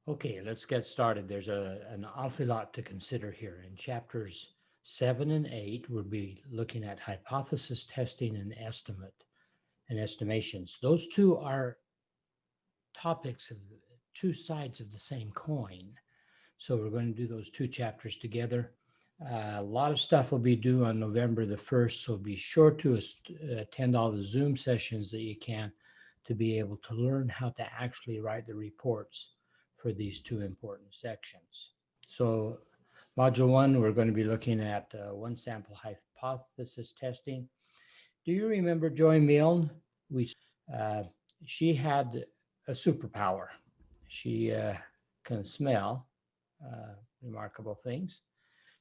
Okay, let's get started. There's an awful lot to consider here. In chapters 7 and 8, we'll be looking at hypothesis testing and estimate and estimations. Those two are topics of two sides of the same coin. So we're going to do those two chapters together. A lot of stuff will be due on November the 1st, so be sure to attend all the Zoom sessions that you can to be able to learn how to actually write the reports for these two important sections. So module 1, we're going to be looking at one sample hypothesis testing. Do you remember Joy Milne? We, uh, she had a superpower. She can smell remarkable things.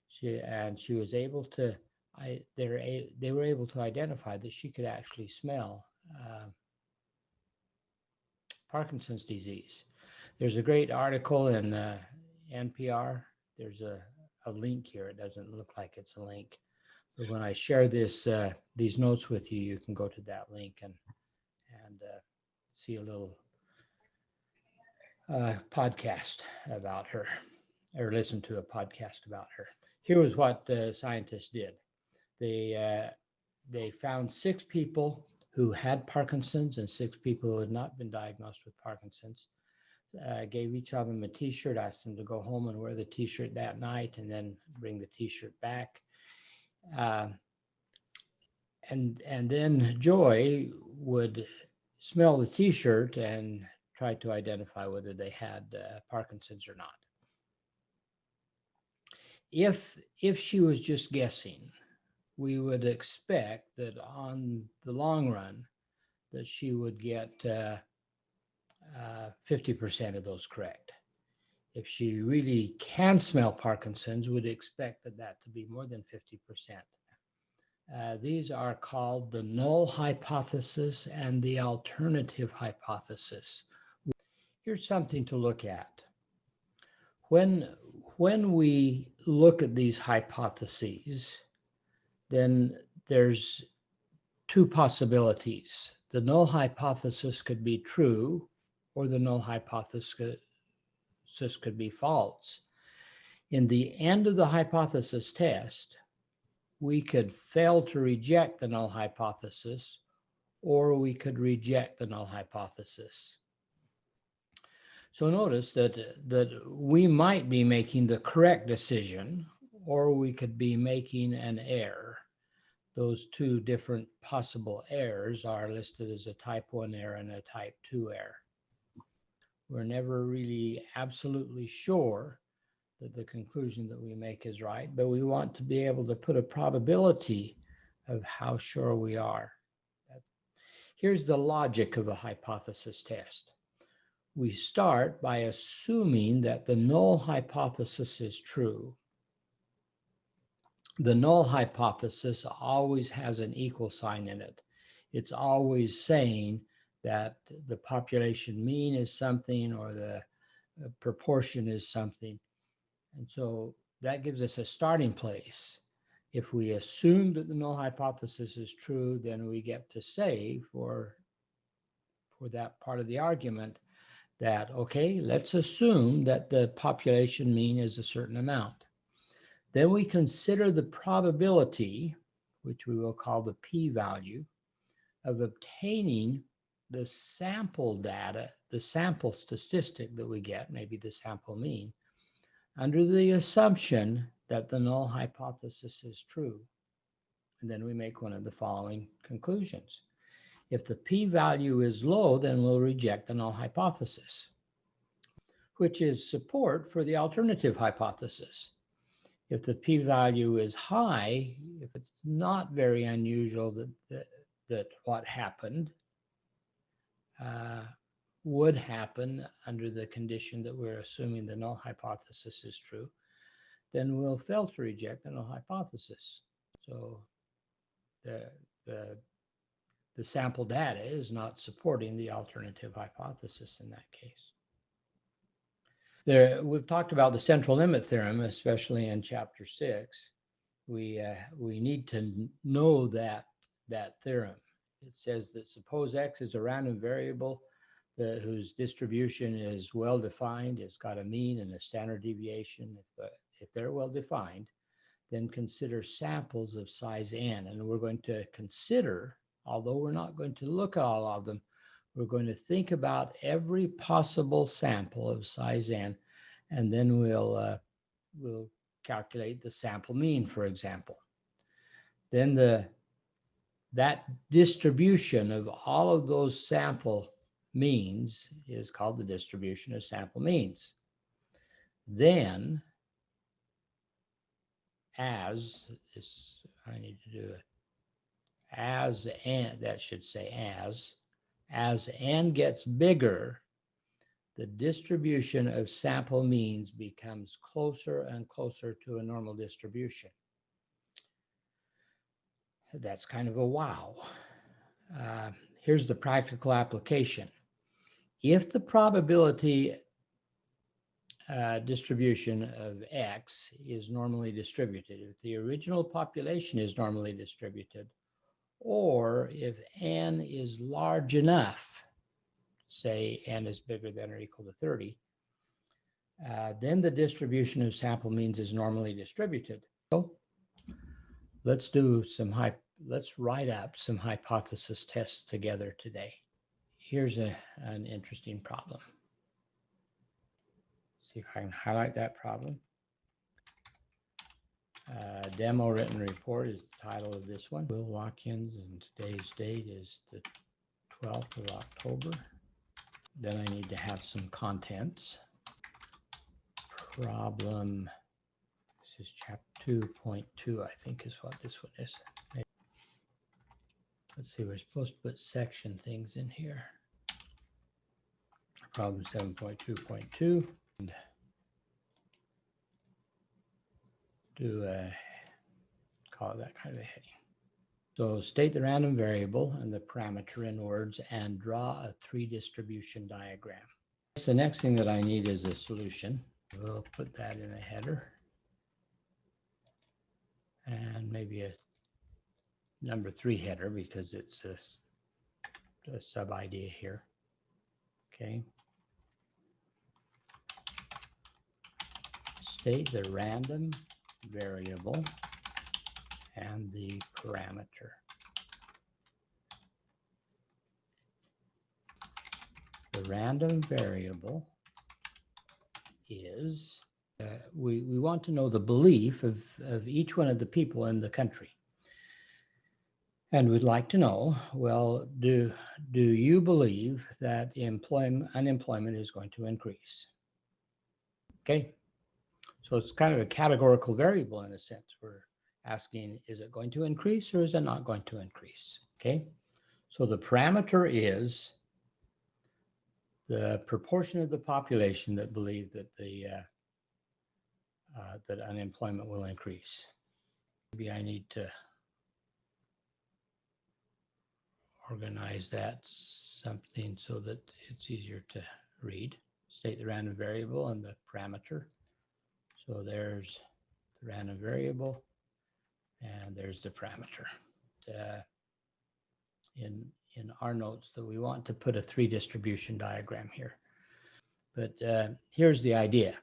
She was able to. They were able to identify that she could actually smell Parkinson's disease. There's a great article in NPR. There's a link here. It doesn't look like it's a link, but when I share these notes with you, you can go to that link and see a little podcast about her, or listen to a podcast about her. Here was what the scientists did. They found 6 people who had Parkinson's and 6 people who had not been diagnosed with Parkinson's. Gave each of them a T-shirt, asked them to go home and wear the T-shirt that night, and then bring the T-shirt back. Uh, and then Joy would smell the T-shirt and try to identify whether they had Parkinson's or not. If she was just guessing, we would expect that on the long run that she would get 50% of those correct. If she really can smell Parkinson's, we'd expect that to be more than 50%. These are called the null hypothesis and the alternative hypothesis. Here's something to look at. When we look at these hypotheses, then there's two possibilities. The null hypothesis could be true, or the null hypothesis could be false. In the end of the hypothesis test, we could fail to reject the null hypothesis, or we could reject the null hypothesis. So notice that we might be making the correct decision, or we could be making an error. Those two different possible errors are listed as a type 1 error and a type 2 error. We're never really absolutely sure that the conclusion that we make is right, but we want to be able to put a probability of how sure we are. Here's the logic of a hypothesis test. We start by assuming that the null hypothesis is true. The null hypothesis always has an equal sign in it. It's always saying that the population mean is something, or the proportion is something. And so that gives us a starting place. If we assume that the null hypothesis is true, then we get to say for that part of the argument that, okay, let's assume that the population mean is a certain amount. Then we consider the probability, which we will call the p-value, of obtaining the sample data, the sample statistic that we get, maybe the sample mean, under the assumption that the null hypothesis is true. And then we make one of the following conclusions. If the p-value is low, then we'll reject the null hypothesis, which is support for the alternative hypothesis. If the p-value is high, if it's not very unusual that what happened would happen under the condition that we're assuming the null hypothesis is true, then we'll fail to reject the null hypothesis. So the sample data is not supporting the alternative hypothesis in that case. We've talked about the central limit theorem, especially in chapter 6. We need to know that theorem. It says that suppose x is a random variable, whose distribution is well defined, it's got a mean and a standard deviation. If they're well defined, then consider samples of size n. And we're going to consider, although we're not going to look at all of them, we're going to think about every possible sample of size n, and then we'll calculate the sample mean, for example. Then that distribution of all of those sample means is called the distribution of sample means. Then, as this, I need to do it, as n, that should say as n gets bigger, the distribution of sample means becomes closer and closer to a normal distribution. That's kind of a wow. Here's the practical application. If the probability distribution of X is normally distributed, if the original population is normally distributed, or if n is large enough, say n is bigger than or equal to 30, then the distribution of sample means is normally distributed. So let's write up some hypothesis tests together today. Here's an interesting problem. See if I can highlight that problem. Demo written report is the title of this one. Will Watkins, and today's date is the 12th of October. Then I need to have some contents. Problem, this is chapter 2.2, I think is what this one is. Let's see, we're supposed to put section things in here. Problem 7.2.2. And do call it that kind of a heading. So state the random variable and the parameter in words and draw a 3 distribution diagram. The next thing that I need is a solution. We'll put that in a header and maybe a number 3 header because it's a sub idea here. Okay. State the random variable and the parameter. The random variable is, we want to know the belief of each one of the people in the country. And we'd like to know, well, do you believe that unemployment is going to increase? Okay. So it's kind of a categorical variable in a sense. We're asking, is it going to increase or is it not going to increase? Okay. So the parameter is the proportion of the population that believe that that unemployment will increase. Maybe I need to organize that something so that it's easier to read. State the random variable and the parameter. So there's the random variable and there's the parameter. In our notes that we want to put a 3 distribution diagram here. But here's the idea.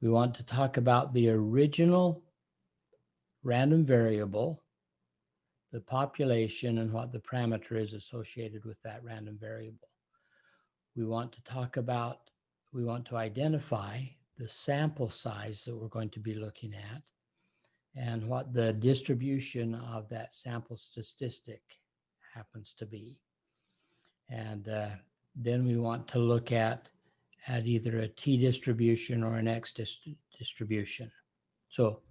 We want to talk about the original random variable, the population, and what the parameter is associated with that random variable. We want to identify the sample size that we're going to be looking at and what the distribution of that sample statistic happens to be. And then we want to look at either a t distribution or an x distribution. So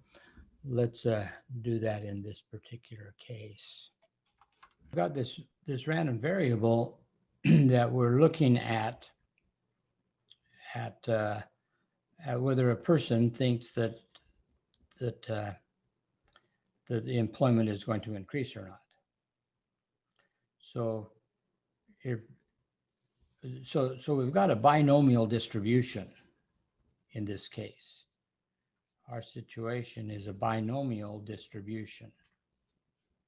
let's do that in this particular case. We've got this random variable that we're looking at whether a person thinks that the employment is going to increase or not. So we've got a binomial distribution in this case. Our situation is a binomial distribution.